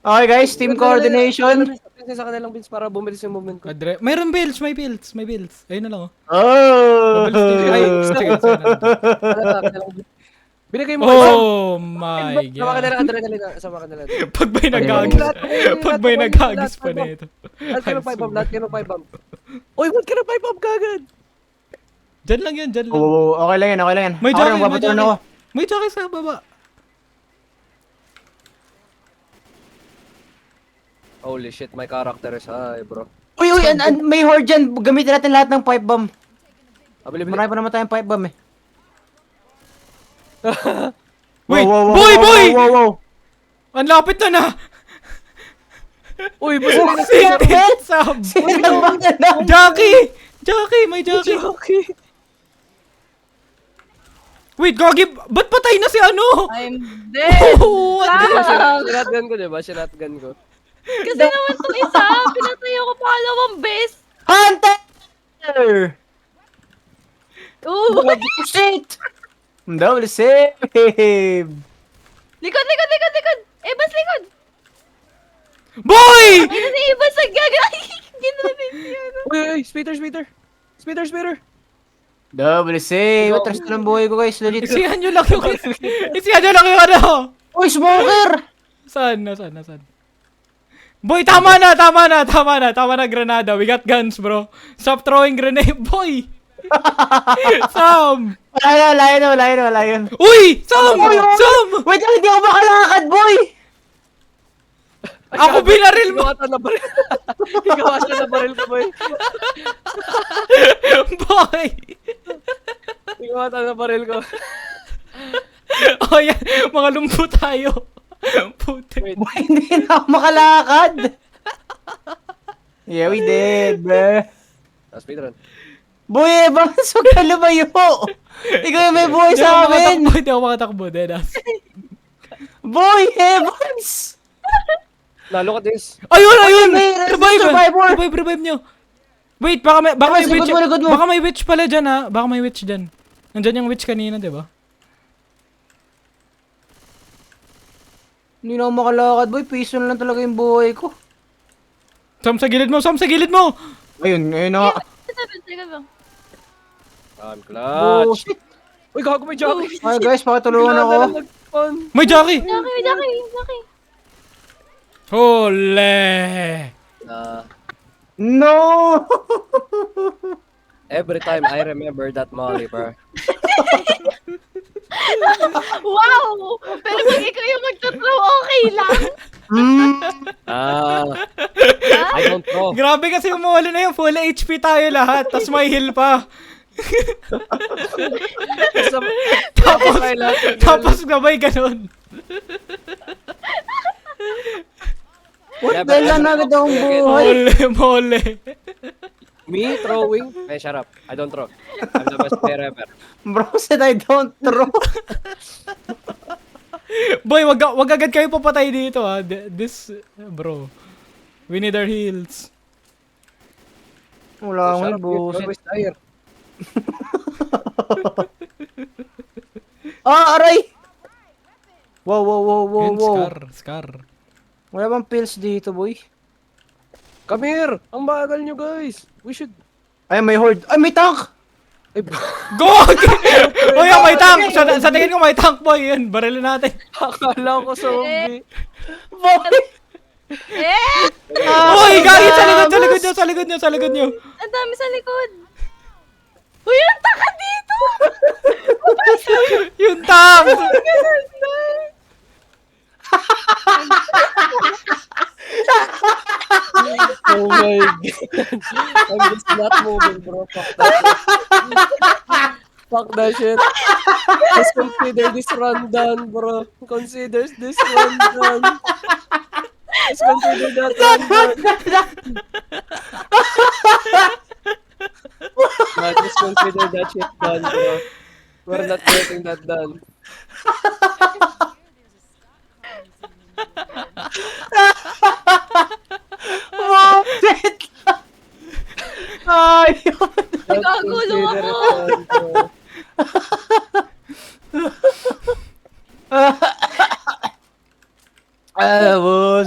Okay guys, team coordination. Sa kanilang bills para bumilis yung movement ko. Mayroon builds, may builds, may builds. Ayun na lang oh. Oh! Mabilis din. Ay, sige, sige na. Binigay mo kayo. Oh my Sama ka god. nila, adrenaline. Sama ka nila. Pag may nagagis. Pag may nagagis pa na ito. Lahat kayo mag-5 bomb, lahat kayo mag-5 bomb. Uy, what ka na 5 bomb kagad? Dyan lang yan, dyan lang. Oh, okay lang yan, okay lang yan. May Ako jockey, lang, may papatuloy jockey. ako. May jockey sa baba. Holy shit, my character is high, bro. Uy, may horde dyan. Gamitin natin lahat ng pipe bomb. Bili. Marami pa naman tayong pipe bomb eh. Wait, Wow, wow, wow, boy, wow, boy! Wow, wow, wow. Ang lapit na na! Uy, busin na Sinted sub! Sinabang na lang. Jockey! Jockey, may jockey. Okay. Wait, Gogi, ba't patay na si ano? I'm dead! Oh, what the- Sinatgun ko, diba? Sinatgun ko. Kasi naman itong isa, pinatay ako pangalawang best! Hunter! Ooh! Shit! Double save! Likod, likod, likod, likod! Ebas, likod! Boy! Ay, na si Ebas, nagagay! Ginamit niya, ano? Uy, Speeder! Double save! Atras na ng buhay ko guys, legit. Isihan nyo lang yung... Isihan nyo lang yung ano! Uy, smoker! Saan? Nasaan? Boy, tama na, granada. We got guns, bro. Stop throwing grenade, boy! Sam! Wala yun. Uy! Sam! Sam! Wait lang, hindi ako makalakad, boy! Ako binaril mo! Ikaw ata na baril. Ikaw ata na baril ko, boy. Boy! Ikaw ata na baril ko. Oh yan, mga lumpo tayo. Puti. Wait. Boy, hindi na ako makalakad. Yeah, we did, bro. Speedrun. Boy, Evans, huwag ka lumayo. Ikaw yung may buhay sa amin. Hindi ako makatakbo, deadass. Boy, Evans! Look at this. Ayun! may survivor. Revive nyo. Wait, baka may Evans, witch. likod mo. Baka may witch pala dyan ha. Baka may witch dyan. Nandyan yung witch kanina, di ba? Hindi na ako makalakad, boy. Piso na lang talaga yung buhay ko. Sam sa gilid mo! Ayun na nga. Teka lang. I'm clutch. Oh, shit. Uy, gago may jockey. Ay, guys, pakatulungan ako. May jockey! Jackie. Hole! No! Every time I remember that Molly, bro. Wow! Pero pag ikaw yung magtutraw, okay lang. I don't know. Grabe kasi umawala na yung full HP tayo lahat, tas may heal pa. Tapos gabay ganun. What the hell na agad akong buhay? Mole. Me throwing? Hey, shut up. I don't throw. I'm the best player ever. Bro said I don't throw. Boy, wag agad kayo papatay dito ha. Bro. We need our heals. Wala akong Shut up, dude. bullshit. Always tired. Aray! Wow. Yun, Scar. Wala bang pills dito, boy? Come here! Ang bagal nyo, guys. We should... Ay, may horde. Ay, may tank! Ay, Go! Uy, may tank! Sa tingin ko may tank, boy. Yun, barilin natin. akala ko zombie. Boy! Eh! Uy, gagi! Sa likod nyo! Ang dami sa likod. Uy, ang taka dito! Yung tank! Oh my god. I'm just not moving, bro. Fuck that shit. Just consider this run done, bro. Consider this run done. Just consider that run done. Nah, just consider that shit done, bro. We're not getting that done. Wow, shit! Ayun! Just Nagkagulong consider ako. it done, bro. Ah, boss.